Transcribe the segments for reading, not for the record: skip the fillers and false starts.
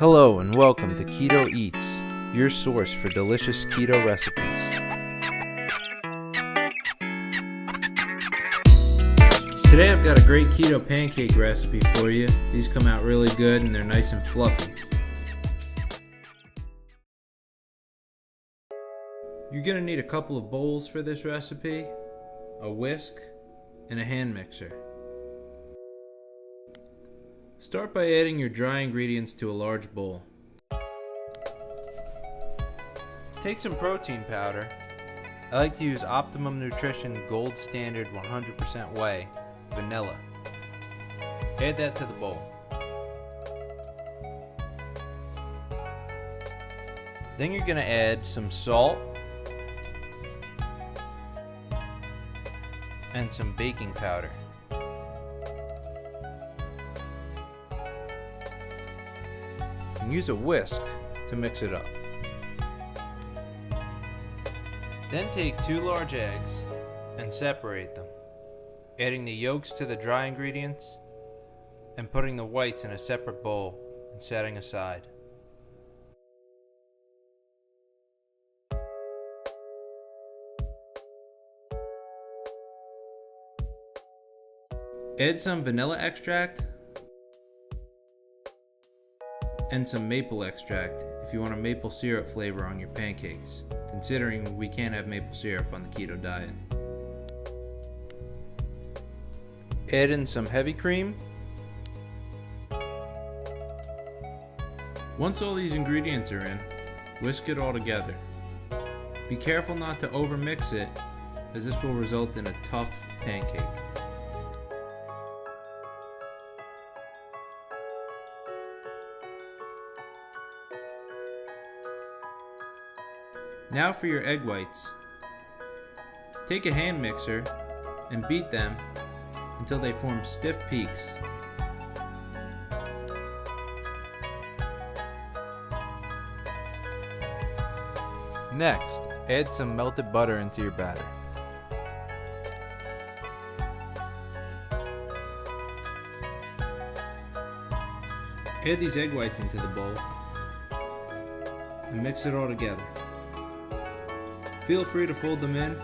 Hello and welcome to Keto Eats, your source for delicious keto recipes. Today I've got a great keto pancake recipe for you. These come out really good and they're nice and fluffy. You're going to need a couple of bowls for this recipe, a whisk, and a hand mixer. Start by adding your dry ingredients to a large bowl. Take some protein powder. I like to use Optimum Nutrition Gold Standard 100% Whey Vanilla. Add that to the bowl. Then you're going to add some salt and some baking powder. And use a whisk to mix it up. Then take 2 large eggs and separate them, adding the yolks to the dry ingredients and putting the whites in a separate bowl and setting aside. Add some vanilla extract and some maple extract if you want a maple syrup flavor on your pancakes, considering we can't have maple syrup on the keto diet. Add in some heavy cream. Once all these ingredients are in, whisk it all together. Be careful not to overmix it, as this will result in a tough pancake. Now for your egg whites. Take a hand mixer and beat them until they form stiff peaks. Next, add some melted butter into your batter. Add these egg whites into the bowl and mix it all together. Feel free to fold them in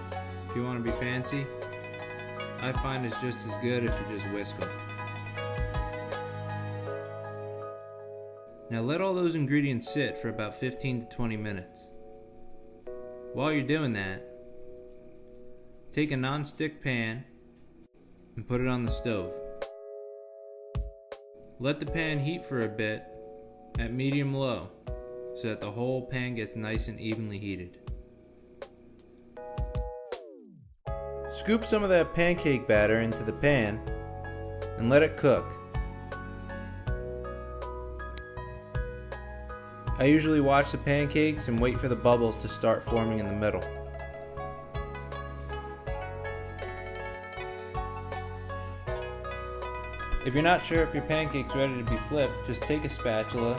if you want to be fancy. I find it's just as good if you just whisk them. Now let all those ingredients sit for about 15 to 20 minutes. While you're doing that, take a non-stick pan and put it on the stove. Let the pan heat for a bit at medium-low so that the whole pan gets nice and evenly heated. Scoop some of that pancake batter into the pan and let it cook. I usually watch the pancakes and wait for the bubbles to start forming in the middle. If you're not sure if your pancake's ready to be flipped, just take a spatula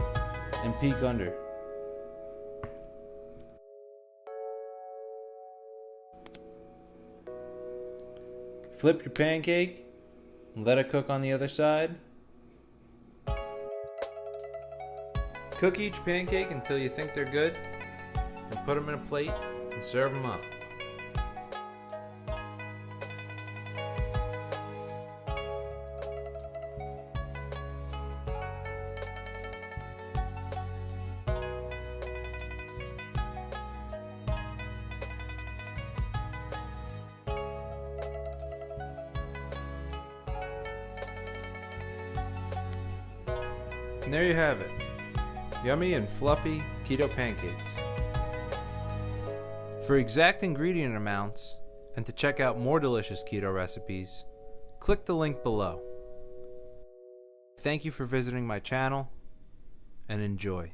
and peek under. Flip your pancake and let it cook on the other side. Cook each pancake until you think they're good, and put them in a plate and serve them up. And there you have it. Yummy and fluffy keto pancakes. For exact ingredient amounts and to check out more delicious keto recipes, click the link below. Thank you for visiting my channel and enjoy.